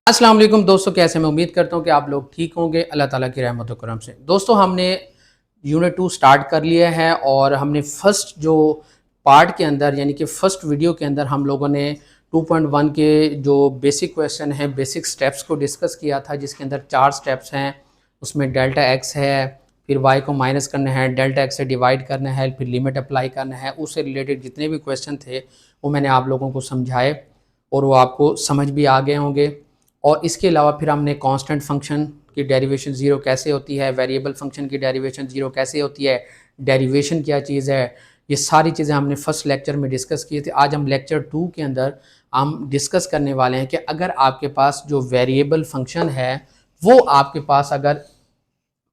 अस्सलाम वालेकुम दोस्तों, कैसे मैं उम्मीद करता हूँ कि आप लोग ठीक होंगे अल्लाह ताला की रहमत व करम से। दोस्तों हमने यूनिट 2 स्टार्ट कर लिया है और हमने फर्स्ट जो पार्ट के अंदर यानी कि फ़र्स्ट वीडियो के अंदर हम लोगों ने 2.1 के जो बेसिक क्वेश्चन हैं, बेसिक स्टेप्स को डिस्कस किया था, जिसके अंदर 4 स्टेप्स हैं। उसमें डेल्टा एक्स है, फिर वाई को माइनस करना है, डेल्टा एक्स से डिवाइड करना है, फिर लिमिट अप्लाई करना है। उससे रिलेटेड जितने भी क्वेश्चन थे वो मैंने आप लोगों को समझाए और वो आपको समझ भी आ गए होंगे। और इसके अलावा फिर हमने कांस्टेंट फंक्शन की डेरिवेशन ज़ीरो कैसे होती है, वेरिएबल फंक्शन की डेरिवेशन ज़ीरो कैसे होती है, डेरिवेशन क्या चीज़ है, ये सारी चीज़ें हमने फर्स्ट लेक्चर में डिस्कस किए थे। आज हम लेक्चर 2 के अंदर हम डिस्कस करने वाले हैं कि अगर आपके पास जो वेरिएबल फंक्शन है वो आपके पास अगर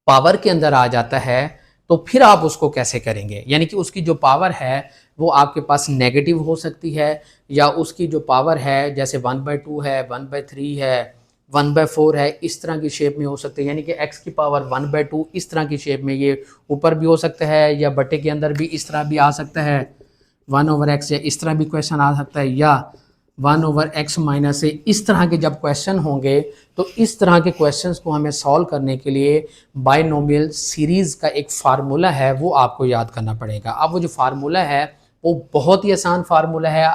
पावर के अंदर आ जाता है तो फिर आप उसको कैसे करेंगे। यानी कि उसकी जो पावर है वो आपके पास नेगेटिव हो सकती है, या उसकी जो पावर है जैसे 1/2 है, 1/3 है, 1/4 है, इस तरह की शेप में हो सकते हैं। यानी कि x की पावर 1/2 इस तरह की शेप में ये ऊपर भी हो सकता है, या बटे के अंदर भी इस तरह भी आ सकता है 1/x, या इस तरह भी क्वेश्चन आ सकता है, या 1/x माइनस से। इस तरह के जब क्वेश्चन होंगे तो इस तरह के क्वेश्चंस को हमें सॉल्व करने के लिए बाइनोमियल सीरीज़ का एक फार्मूला है वो आपको याद करना पड़ेगा। अब वो जो फार्मूला है वो बहुत ही आसान फार्मूला है।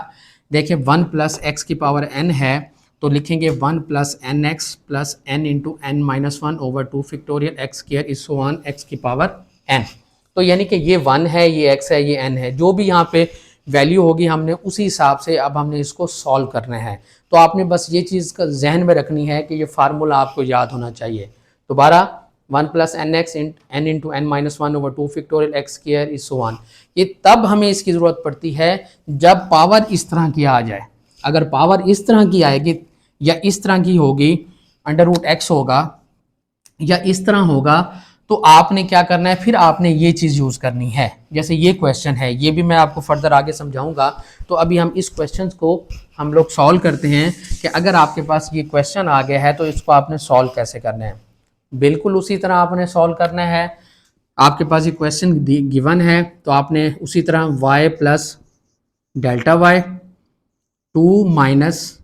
देखिए 1 + x की पावर n है तो लिखेंगे 1 + nx + n × n - 1/2 factorial x² is so on x की पावर n। तो यानी कि ये 1 है, ये x है, ये n है, जो भी यहाँ पे वैल्यू होगी हमने उसी हिसाब से अब हमने इसको सॉल्व करना है। तो आपने बस ये चीज़ का जहन में रखनी है कि ये फार्मूला आपको याद होना चाहिए। दोबारा 1 + nx n × n - 1/2 factorial x² is so on. ये तब हमें इसकी ज़रूरत पड़ती है जब पावर इस तरह की आ जाए। अगर पावर इस तरह की आएगी या इस तरह की होगी, √x होगा या इस तरह होगा, तो आपने क्या करना है, फिर आपने ये चीज़ यूज़ करनी है। जैसे ये क्वेश्चन है, ये भी मैं आपको फर्दर आगे समझाऊंगा। तो अभी हम इस क्वेश्चन को हम लोग सॉल्व करते हैं कि अगर आपके पास ये क्वेश्चन आ गया है तो इसको आपने सॉल्व कैसे करना है। बिल्कुल उसी तरह आपने सॉल्व करना है। आपके पास ये क्वेश्चन गिवन है तो आपने उसी तरह y + डेल्टा y 2 माइनस,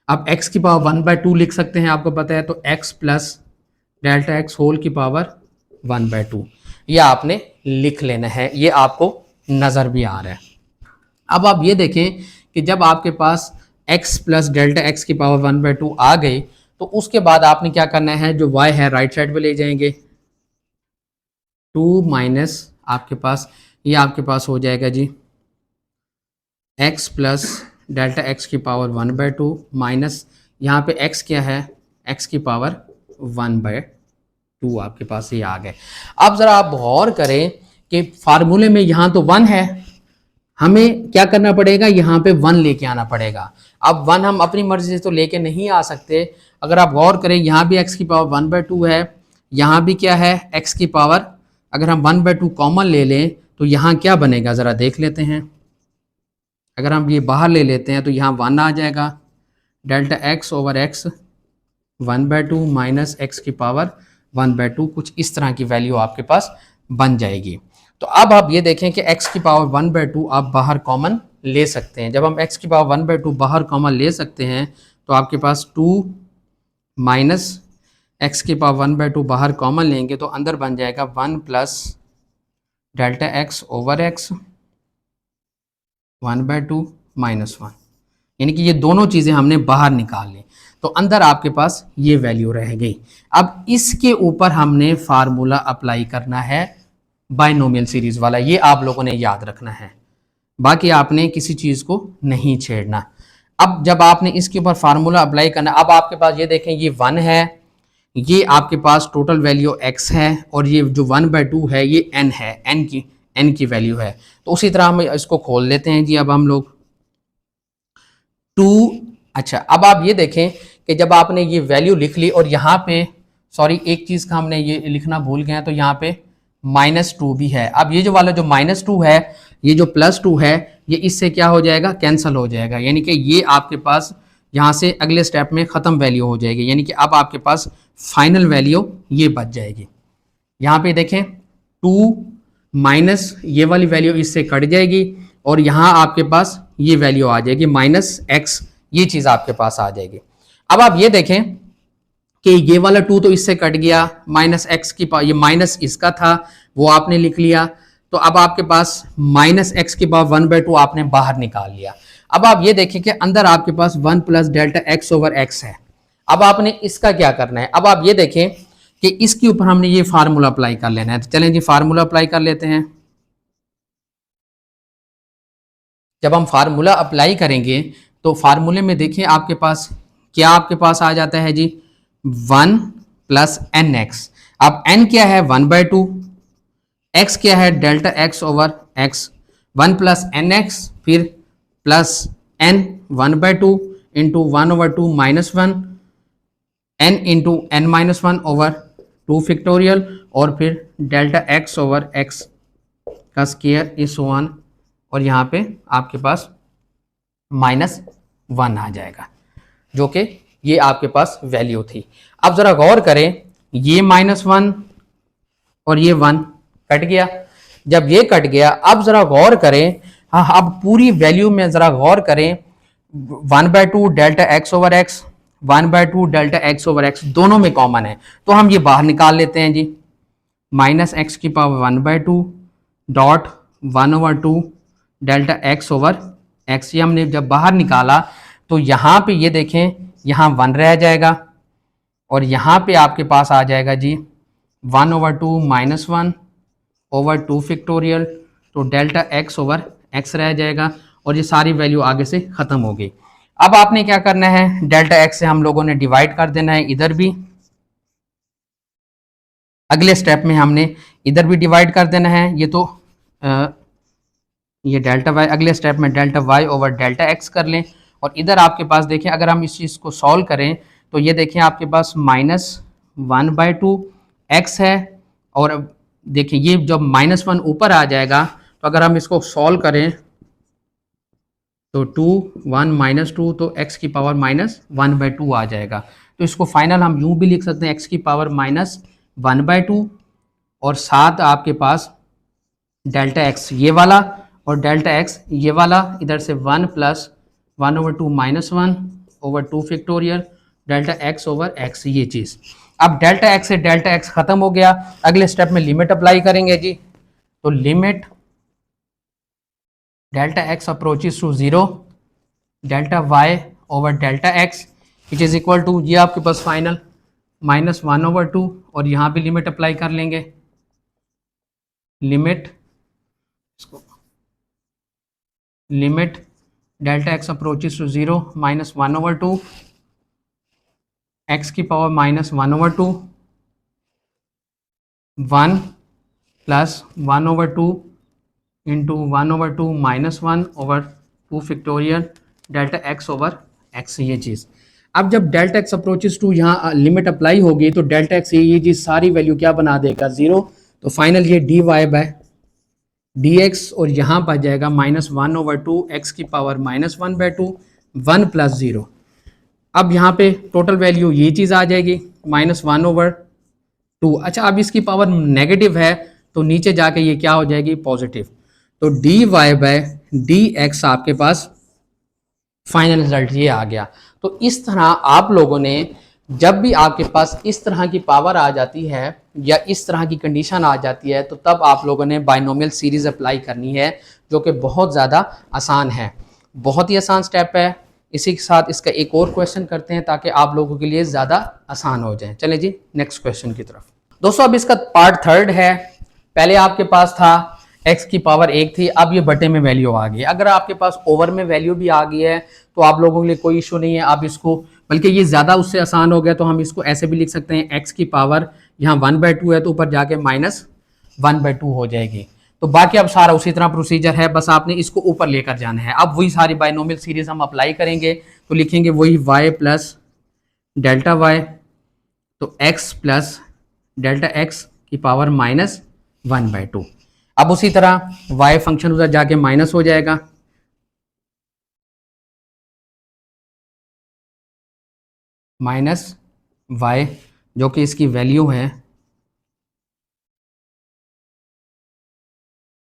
अब x की पावर 1/2 लिख सकते हैं, आपको पता है, तो x + डेल्टा x होल की पावर 1/2 ये आपने लिख लेना है। ये आपको नज़र भी आ रहा है। अब आप ये देखें कि जब आपके पास x + डेल्टा x की पावर 1/2 आ गई तो उसके बाद आपने क्या करना है, जो y है राइट साइड पे ले जाएंगे। 2 माइनस आपके पास ये आपके पास हो जाएगा जी x + डेल्टा x की पावर 1/2 माइनस यहाँ पे x क्या है, x की पावर 1/2 आपके पास ये आ गए। अब ज़रा आप गौर करें कि फार्मूले में यहाँ तो 1 है, हमें क्या करना पड़ेगा, यहाँ पे 1 लेके आना पड़ेगा। अब 1 हम अपनी मर्जी से तो लेके नहीं आ सकते। अगर आप गौर करें यहाँ भी x की पावर 1/2 है, यहाँ भी क्या है x की पावर, अगर हम 1/2 कॉमन ले लें तो यहाँ क्या बनेगा ज़रा देख लेते हैं। अगर हम ये बाहर ले लेते हैं तो यहाँ 1 आ जाएगा, डेल्टा x/x 1/2 माइनस x की पावर 1/2, कुछ इस तरह की वैल्यू आपके पास बन जाएगी। तो अब आप ये देखें कि x की पावर 1/2 आप बाहर कॉमन ले सकते हैं। जब हम x की पावर 1/2 बाहर कॉमन ले सकते हैं तो आपके पास 2 माइनस x की पावर 1/2 बाहर कॉमन लेंगे तो अंदर बन जाएगा 1 + डेल्टा x/x 1/2 माइनस 1, यानी कि ये दोनों चीज़ें हमने बाहर निकाल ली तो अंदर आपके पास ये वैल्यू रह गई। अब इसके ऊपर हमने फार्मूला अप्लाई करना है बाइनोमियल सीरीज़ वाला, ये आप लोगों ने याद रखना है, बाकी आपने किसी चीज़ को नहीं छेड़ना। अब जब आपने इसके ऊपर फार्मूला अप्लाई करना, अब आपके पास ये देखें ये 1 है, ये आपके पास टोटल वैल्यू x है, और ये जो 1/2 है ये n है, n की वैल्यू है। तो उसी तरह हम इसको खोल लेते हैं जी। अब हम लोग 2, अच्छा अब आप ये देखें कि जब आपने ये वैल्यू लिख ली और यहाँ पे सॉरी एक चीज़ का हमने ये लिखना भूल गए हैं, तो यहाँ पे -2 भी है। अब ये जो वाला जो -2 है, ये जो +2 है, ये इससे क्या हो जाएगा, कैंसिल हो जाएगा। यानी कि ये आपके पास यहाँ से अगले स्टेप में ख़त्म वैल्यू हो जाएगी। यानी कि अब आपके पास फाइनल वैल्यू ये बच जाएगी। यहाँ पे देखें 2 माइनस ये वाली वैल्यू इससे कट जाएगी और यहाँ आपके पास ये वैल्यू आ जाएगी -x, ये चीज़ आपके पास आ जाएगी। अब आप ये देखें कि ये वाला 2 तो इससे कट गया, माइनस एक्स की पावर, ये माइनस इसका था वो आपने लिख लिया, तो अब आपके पास माइनस एक्स की पावर 1/2 आपने बाहर निकाल लिया। अब आप ये देखें कि अंदर आपके पास 1 plus delta x over x है। अब आपने इसका क्या करना है, अब आप ये देखें कि इसके ऊपर हमने ये फार्मूला अप्लाई कर लेना है। तो चलें जी फार्मूला अप्लाई कर लेते हैं। जब हम फार्मूला अप्लाई करेंगे तो फार्मूले में देखें आपके पास क्या आपके पास आ जाता है जी, 1 प्लस एन एक्स। अब एन क्या है 1/2, एक्स क्या है delta x over X, 1 plus N X फिर plus N 1/2 into 1/2 minus 1 N into N minus 1 over 2 factorial और फिर डेल्टा एक्स ओवर एक्स का स्क्वायर इस 1 और यहाँ पे आपके पास -1 आ जाएगा, जो कि ये आपके पास वैल्यू थी। अब जरा गौर करें, ये -1 और ये 1 कट गया। जब ये कट गया अब जरा गौर करें, हाँ अब पूरी वैल्यू में जरा गौर करें, 1/2 delta x over x, 1/2 delta x over x दोनों में कॉमन है, तो हम ये बाहर निकाल लेते हैं जी। माइनस एक्स की power 1/2 dot 1/2 delta x over x, ये हमने जब बाहर निकाला तो यहाँ पे ये देखें यहाँ 1 रह जाएगा और यहाँ पे आपके पास आ जाएगा जी 1/2 माइनस 1 ओवर 2 फैक्टोरियल, तो डेल्टा एक्स ओवर एक्स रह जाएगा और ये सारी वैल्यू आगे से ख़त्म हो गई। अब आपने क्या करना है, डेल्टा एक्स से हम लोगों ने डिवाइड कर देना है इधर भी, अगले स्टेप में हमने इधर भी डिवाइड कर देना है। ये तो ये डेल्टा वाई, अगले स्टेप में delta y over delta x कर लें। और इधर आपके पास देखें अगर हम इस चीज़ को सॉल्व करें तो ये देखें आपके पास -1/2 एक्स है और देखिए ये जब -1 ऊपर आ जाएगा तो अगर हम इसको सॉल्व करें तो 2 1 -2 तो x की पावर -1/2 आ जाएगा। तो इसको फाइनल हम यूं भी लिख सकते हैं x की पावर -1/2 और साथ आपके पास डेल्टा x ये वाला और डेल्टा x ये वाला, इधर से 1 plus 1/2 -1 over 2 factorial delta x over x ये चीज़। अब डेल्टा x से डेल्टा x खत्म हो गया, अगले स्टेप में लिमिट अप्लाई करेंगे जी। तो limit delta x approaches to 0 delta y over delta x which is equal to, ये आपके पास फाइनल -1/2 और यहाँ भी लिमिट अप्लाई कर लेंगे। Limit delta x approaches to 0 -1/2 x की power -1/2 1 plus 1/2 into 1/2 -1 over 2 factorial delta x over x ये चीज़। अब जब डेल्टा x अप्रोचेस टू यहाँ लिमिट अप्लाई होगी तो डेल्टा x ये चीज़ सारी वैल्यू क्या बना देगा 0, तो फाइनल ये dy बाय dx और यहाँ पर जाएगा -1/2 x की पावर -1/2 1 प्लस 0। अब यहाँ पे टोटल वैल्यू ये चीज़ आ जाएगी -1/2। अच्छा अब इसकी पावर नेगेटिव है तो नीचे जाके ये क्या हो जाएगी पॉजिटिव, तो dy बाय dx आपके पास फाइनल रिजल्ट ये आ गया। तो इस तरह आप लोगों ने जब भी आपके पास इस तरह की पावर आ जाती है या इस तरह की कंडीशन आ जाती है तो तब आप लोगों ने बाइनोमियल सीरीज अप्लाई करनी है, जो कि बहुत ज़्यादा आसान है, बहुत ही आसान स्टेप है। इसी के साथ इसका एक और क्वेश्चन करते हैं ताकि आप लोगों के लिए ज़्यादा आसान हो जाए। चलें जी नेक्स्ट क्वेश्चन की तरफ। दोस्तों अब इसका पार्ट 3 है। पहले आपके पास था x की पावर 1 थी, अब ये बटे में वैल्यू आ गई। अगर आपके पास ओवर में वैल्यू भी आ गई है तो आप लोगों के लिए कोई इशू नहीं है, आप इसको, बल्कि ये ज़्यादा उससे आसान हो गया तो हम इसको ऐसे भी लिख सकते हैं x की पावर यहाँ 1/2 है तो ऊपर जाके -1/2 हो जाएगी। तो बाकी अब सारा उसी तरह प्रोसीजर है, बस आपने इसको ऊपर लेकर जाना है। अब वही सारी बाइनोमियल सीरीज हम अप्लाई करेंगे तो लिखेंगे वही y प्लस डेल्टा y, तो x प्लस डेल्टा x की पावर -1/2। अब उसी तरह y फंक्शन उधर जाके माइनस हो जाएगा, -y जो कि इसकी वैल्यू है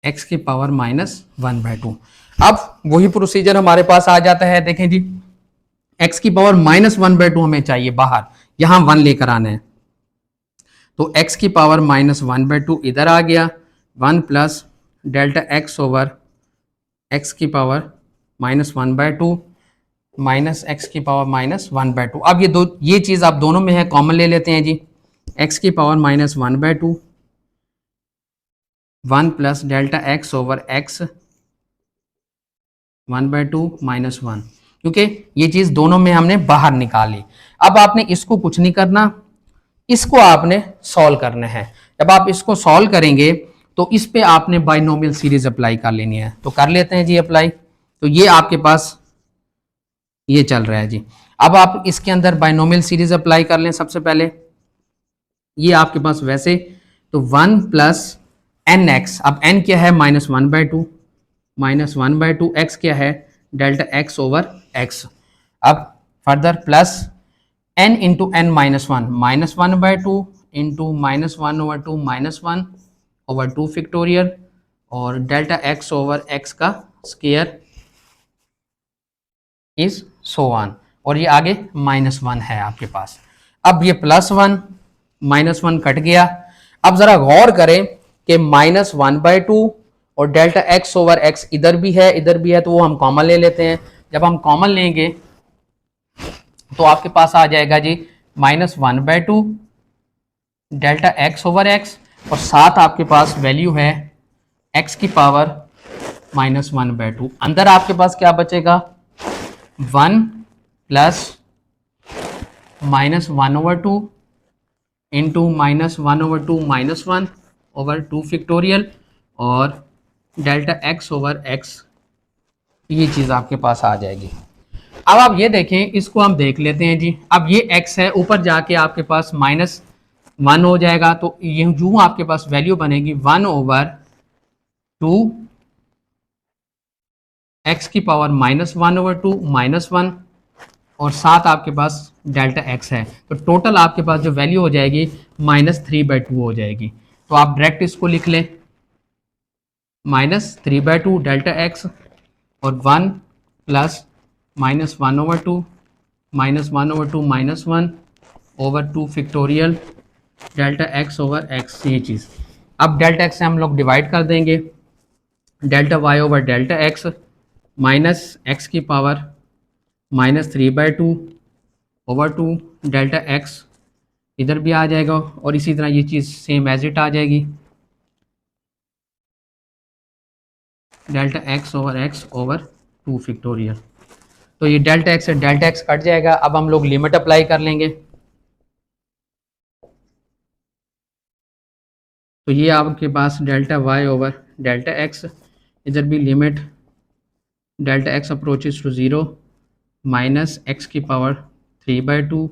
x की पावर -1/2। अब वही प्रोसीजर हमारे पास आ जाता है। देखें जी x की पावर -1/2 हमें चाहिए बाहर, यहाँ 1 लेकर आना है। तो x की पावर -1/2 इधर आ गया, 1 plus delta x over x की पावर -1/2 माइनस एक्स की पावर -1/2। अब ये चीज़ आप दोनों में है, कॉमन ले लेते हैं जी। x की power -1/2, 1 plus delta x over x 1/2 -1, क्योंकि ये चीज़ दोनों में हमने बाहर निकाली। अब आपने इसको कुछ नहीं करना, इसको आपने सॉल्व करना है। जब आप इसको सॉल्व करेंगे तो इस पे आपने बाइनोमियल सीरीज अप्लाई कर लेनी है। तो कर लेते हैं जी अप्लाई। तो ये आपके पास ये चल रहा है जी। अब आप इसके अंदर बाइनोमियल सीरीज अप्लाई कर लें। सबसे पहले ये आपके पास वैसे तो 1 प्लस एन एक्स, अब n क्या है -1/2, -1/2, x क्या है डेल्टा x ओवर x। अब further plus n into N -1, -1/2 into -1/2 -1/2 factorial और डेल्टा x ओवर x का स्क्वायर इज सो ऑन, और ये आगे -1 है आपके पास। अब ये +1 -1 कट गया। अब जरा गौर करें कि -1/2 और डेल्टा x ओवर x इधर भी है इधर भी है, तो वो हम कॉमन ले लेते हैं। जब हम कॉमन लेंगे तो आपके पास आ जाएगा जी -1/2 डेल्टा x ओवर x, और साथ आपके पास वैल्यू है x की पावर -1/2। अंदर आपके पास क्या बचेगा 1 प्लस -1/2 इंटू -1/2 -1/2 फैक्टोरियल और डेल्टा x ओवर x, ये चीज़ आपके पास आ जाएगी। अब आप ये देखें, इसको हम देख लेते हैं जी। अब ये x है, ऊपर जाके आपके पास -1 हो जाएगा, तो ये जो आपके पास वैल्यू बनेगी 1/2 x की पावर -1/2 -1, और साथ आपके पास डेल्टा x है। तो टोटल आपके पास जो वैल्यू हो जाएगी -3/2 हो जाएगी। तो आप डायरेक्ट इसको लिख लें -3/2 डेल्टा x और 1 plus -1/2 -1/2 -1/2 factorial delta x over x, ये चीज़। अब डेल्टा x से हम लोग डिवाइड कर देंगे, delta y over delta x minus x की पावर -3/2 ओवर 2 डेल्टा x इधर भी आ जाएगा, और इसी तरह ये चीज़ सेम एज इट आ जाएगी, delta x over x over 2 factorial. तो ये डेल्टा x से डेल्टा x कट जाएगा। अब हम लोग लिमिट अप्लाई कर लेंगे। तो ये आपके पास delta y over delta x, इधर भी limit delta x approaches to 0 minus x की पावर 3/2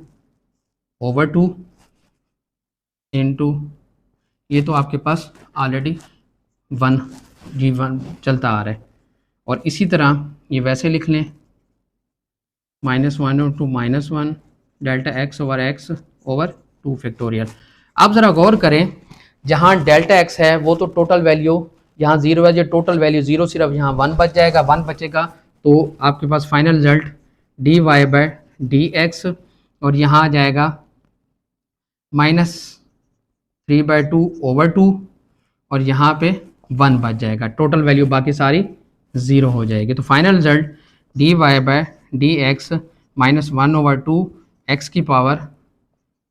ओवर 2 इंटू, ये तो आपके पास ऑलरेडी 1 चलता आ रहा है, और इसी तरह ये वैसे लिख लें -1/2 -1 delta x over x over 2 factorial. अब ज़रा गौर करें, जहाँ डेल्टा x है वो तो टोटल वैल्यू यहाँ 0 है, जो टोटल वैल्यू 0 सिर्फ यहाँ 1 बच जाएगा, 1 बचेगा, तो आपके पास फाइनल रिजल्ट dy/dx, और यहाँ आ जाएगा -3/2 ओवर 2, और यहाँ पे 1 बच जाएगा, टोटल वैल्यू बाकी सारी 0 हो जाएगी। तो फाइनल रिजल्ट dy/dx -1/2 x की पावर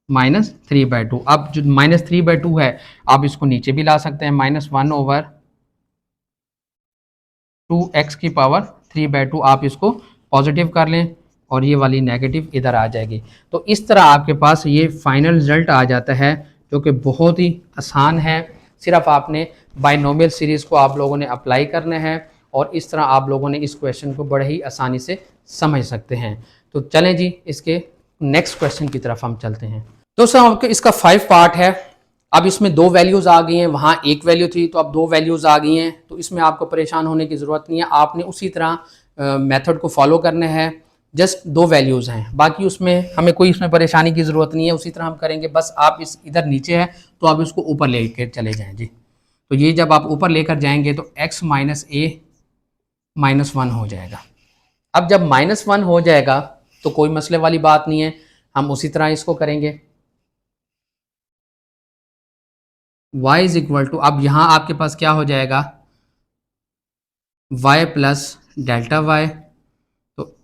-3/2। अब जो -3/2 है आप इसको नीचे भी ला सकते हैं, -1/2 x की पावर 3/2, आप इसको पॉजिटिव कर लें और ये वाली नेगेटिव इधर आ जाएगी। तो इस तरह आपके पास ये फाइनल रिजल्ट आ जाता है, जो कि बहुत ही आसान है। सिर्फ आपने बाइनोमियल सीरीज़ को आप लोगों ने अप्लाई करना है, और इस तरह आप लोगों ने इस क्वेश्चन को बड़े ही आसानी से समझ सकते हैं। तो चलें जी, इसके नेक्स्ट क्वेश्चन की तरफ हम चलते हैं। दोस्तों आपके इसका 5 पार्ट है। अब इसमें 2 वैल्यूज़ आ गई हैं, वहाँ 1 वैल्यू थी, तो अब 2 वैल्यूज़ आ गई हैं। तो इसमें आपको परेशान होने की ज़रूरत नहीं है, आपने उसी तरह मेथड को फॉलो करना है। जस्ट 2 वैल्यूज़ हैं, बाकी उसमें हमें कोई इसमें परेशानी की ज़रूरत नहीं है, उसी तरह हम करेंगे। बस आप इस इधर नीचे है तो आप इसको ऊपर लेकर चले जाएँ जी। तो ये जब आप ऊपर लेकर जाएंगे तो x माइनस a -1 हो जाएगा। अब जब -1 हो जाएगा तो कोई मसले वाली बात नहीं है, हम उसी तरह इसको करेंगे। y इज इक्वल टू, अब यहाँ आपके पास क्या हो जाएगा, y प्लस डेल्टा वाई, तो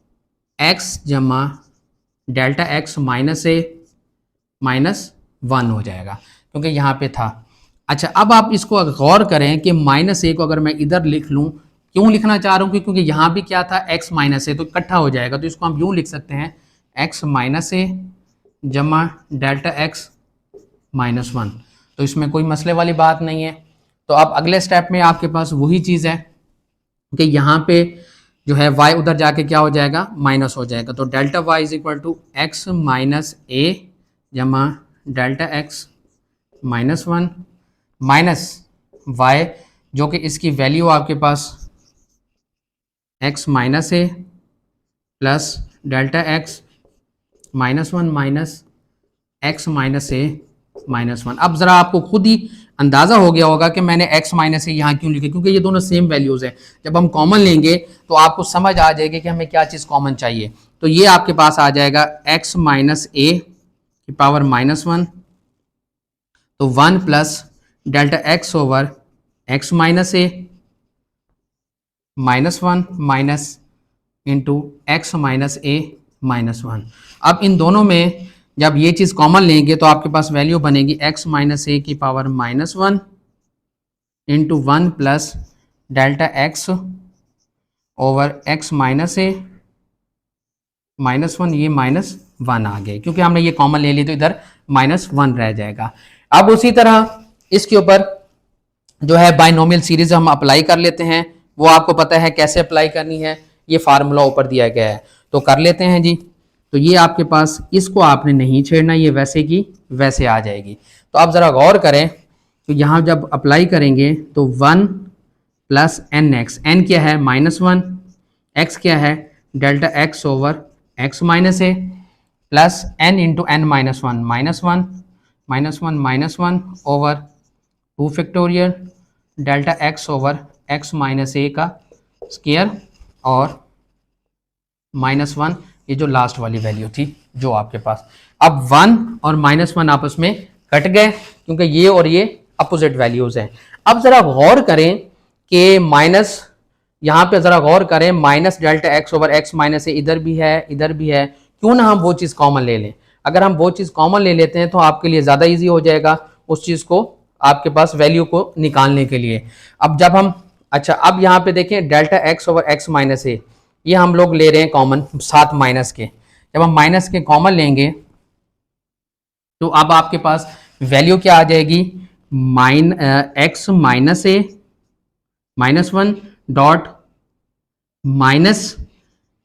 x जमा डेल्टा x माइनस ए माइनस 1 हो जाएगा, क्योंकि यहाँ पे था। अच्छा, अब आप इसको गौर करें कि माइनस ए को अगर मैं इधर लिख लूँ, क्यों लिखना चाह रहा हूँ, क्योंकि यहाँ भी क्या था, x माइनस ए, तो इकट्ठा हो जाएगा, तो इसको हम यूँ लिख सकते हैं x माइनस ए जमा डेल्टा x माइनस 1। तो इसमें कोई मसले वाली बात नहीं है। तो अब अगले स्टेप में आपके पास वही चीज़ है कि यहाँ पे जो है y उधर जाके क्या हो जाएगा, माइनस हो जाएगा। तो delta y is equal to X minus A जमा delta x minus 1 minus y, जो कि इसकी वैल्यू आपके पास x माइनस ए plus delta x minus 1 minus x minus ए माइनस 1। अब ज़रा आपको खुद ही अंदाज़ा हो गया होगा कि मैंने x माइनस ए यहाँ क्यों लिखे, क्योंकि ये दोनों सेम वैल्यूज़ हैं। जब हम कॉमन लेंगे तो आपको समझ आ जाएगी कि हमें क्या चीज़ कॉमन चाहिए। तो ये आपके पास आ जाएगा x माइनस ए की पावर माइनस 1, तो 1 plus delta x over x minus ए minus 1 minus into X minus ए माइनस 1। अब इन दोनों में जब ये चीज़ कॉमन लेंगे तो आपके पास वैल्यू बनेगी x माइनस ए की power minus 1 into 1 plus delta x over x minus ए माइनस 1, ये माइनस 1 आ गए, क्योंकि हमने ये कॉमन ले ली तो इधर माइनस 1 रह जाएगा। अब उसी तरह इसके ऊपर जो है बाइनोमियल सीरीज हम अप्लाई कर लेते हैं। वो आपको पता है कैसे अप्लाई करनी है, ये फार्मूला ऊपर दिया गया है, तो कर लेते हैं जी। तो ये आपके पास, इसको आपने नहीं छेड़ना, ये वैसे की वैसे आ जाएगी। तो आप ज़रा गौर करें, तो यहाँ जब अप्लाई करेंगे तो 1 प्लस एन एक्स, एन क्या है माइनस 1, एक्स क्या है delta x over x minus A, plus n into N minus 1 minus 1 minus 1 minus 1 over 2 factorial delta x over x minus a का स्क्वायर और माइनस 1, ये जो लास्ट वाली value थी जो आपके पास। अब 1 और माइनस 1 आपस में कट गए, क्योंकि ये और ये अपोजिट वैल्यूज हैं। अब ज़रा गौर करें कि माइनस, यहाँ पे ज़रा गौर करें, minus delta x over x minus a इधर भी है इधर भी है, क्यों ना हम वो चीज़ कॉमन ले लें। अगर हम वो चीज़ कॉमन ले लेते हैं तो आपके लिए ज़्यादा ईजी हो जाएगा उस चीज़ को, आपके पास वैल्यू को निकालने के लिए। अब जब हम, अच्छा अब यहाँ पे देखें delta x over x minus a, ये हम लोग ले रहे हैं कॉमन साथ माइनस के। जब हम माइनस के कॉमन लेंगे तो अब आपके पास वैल्यू क्या आ जाएगी, x minus A minus 1 dot minus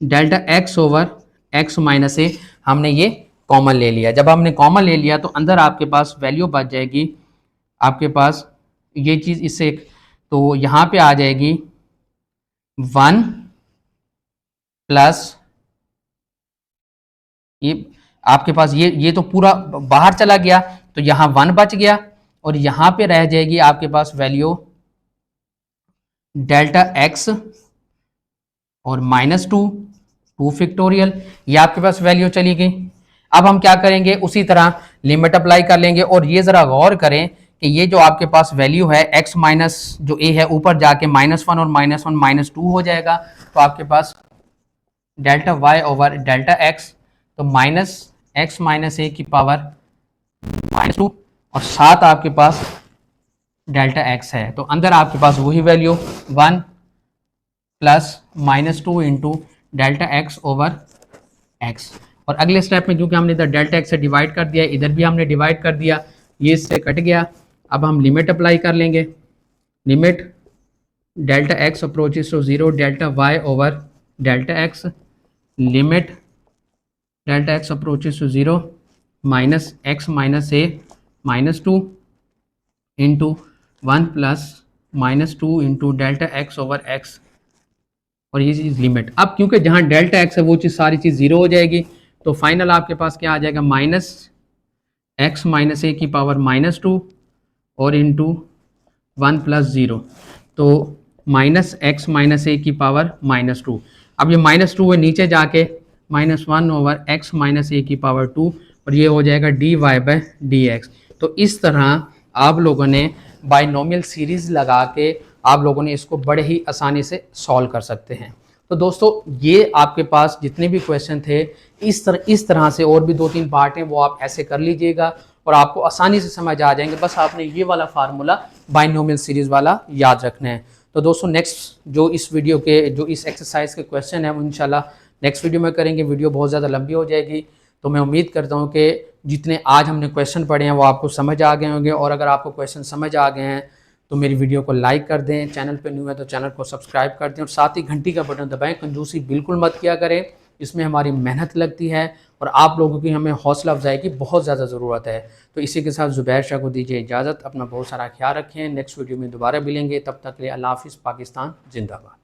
delta x over x minus a, हमने ये कॉमन ले लिया। जब हमने कॉमन ले लिया तो अंदर आपके पास वैल्यू बच जाएगी आपके पास ये चीज़ इससे, तो यहाँ पे आ जाएगी 1 प्लस ये आपके पास ये तो पूरा बाहर चला गया, तो यहाँ 1 बच गया और यहाँ पे रह जाएगी आपके पास वैल्यू डेल्टा एक्स और माइनस 2 फैक्टोरियल, ये आपके पास वैल्यू चली गई। अब हम क्या करेंगे, उसी तरह लिमिट अप्लाई कर लेंगे। और ये ज़रा गौर करें कि ये जो आपके पास वैल्यू है x माइनस जो a है ऊपर जाके माइनस 1 और माइनस 1 माइनस 2 हो जाएगा, तो आपके पास delta y over delta x, तो माइनस एक्स माइनस ए की पावर माइनस 2 और साथ आपके पास डेल्टा x है, तो अंदर आपके पास वही value 1 plus minus 2 into delta x over x। और अगले स्टेप में क्योंकि हमने इधर डेल्टा x से डिवाइड कर दिया, इधर भी हमने डिवाइड कर दिया, ये इससे कट गया। अब हम लिमिट अप्लाई कर लेंगे, limit delta x approaches to 0 delta y over delta x, limit delta x approaches to 0 minus x minus A minus 2 into 1 plus minus 2 into delta x over x, और ये चीज़ limit. अब क्योंकि जहाँ delta x है वो चीज़ सारी चीज़ 0 हो जाएगी, तो फाइनल आपके पास क्या आ जाएगा, माइनस एक्स माइनस ए की पावर माइनस 2 और इंटू 1 प्लस 0, तो माइनस एक्स माइनस ए की पावर माइनस 2। अब ये माइनस 2 है नीचे जाके -1/x-a² और ये हो जाएगा dy/dx। तो इस तरह आप लोगों ने बाइनोमियल सीरीज़ लगा के आप लोगों ने इसको बड़े ही आसानी से सॉल्व कर सकते हैं। तो दोस्तों ये आपके पास जितने भी क्वेश्चन थे इस तरह से और भी 2-3 पार्ट हैं वो आप ऐसे कर लीजिएगा और आपको आसानी से समझ आ जाएंगे। बस आपने ये वाला फार्मूला बाइनोमियल सीरीज़ वाला याद रखना है। तो दोस्तों नेक्स्ट जो इस वीडियो के जो इस एक्सरसाइज के क्वेश्चन है वो इंशाल्लाह नेक्स्ट वीडियो में करेंगे। वीडियो बहुत ज़्यादा लंबी हो जाएगी, तो मैं उम्मीद करता हूँ कि जितने आज हमने क्वेश्चन पढ़े हैं वो आपको समझ आ गए होंगे। और अगर आपको क्वेश्चन समझ आ गए हैं तो मेरी वीडियो को लाइक कर दें, चैनल पे न्यू है तो चैनल को सब्सक्राइब कर दें और साथ ही घंटी का बटन दबाएं। कंजूसी बिल्कुल मत किया करें, इसमें हमारी मेहनत लगती है और आप लोगों की हमें हौसला अफजाई की बहुत ज़्यादा ज़रूरत है। तो इसी के साथ ज़ुबैर शाह को दीजिए इजाज़त। अपना बहुत सारा ख्याल रखें। नेक्स्ट वीडियो में दोबारा मिलेंगे, तब तक के लिए अल्लाह हाफ़िज़। पाकिस्तान जिंदाबाद।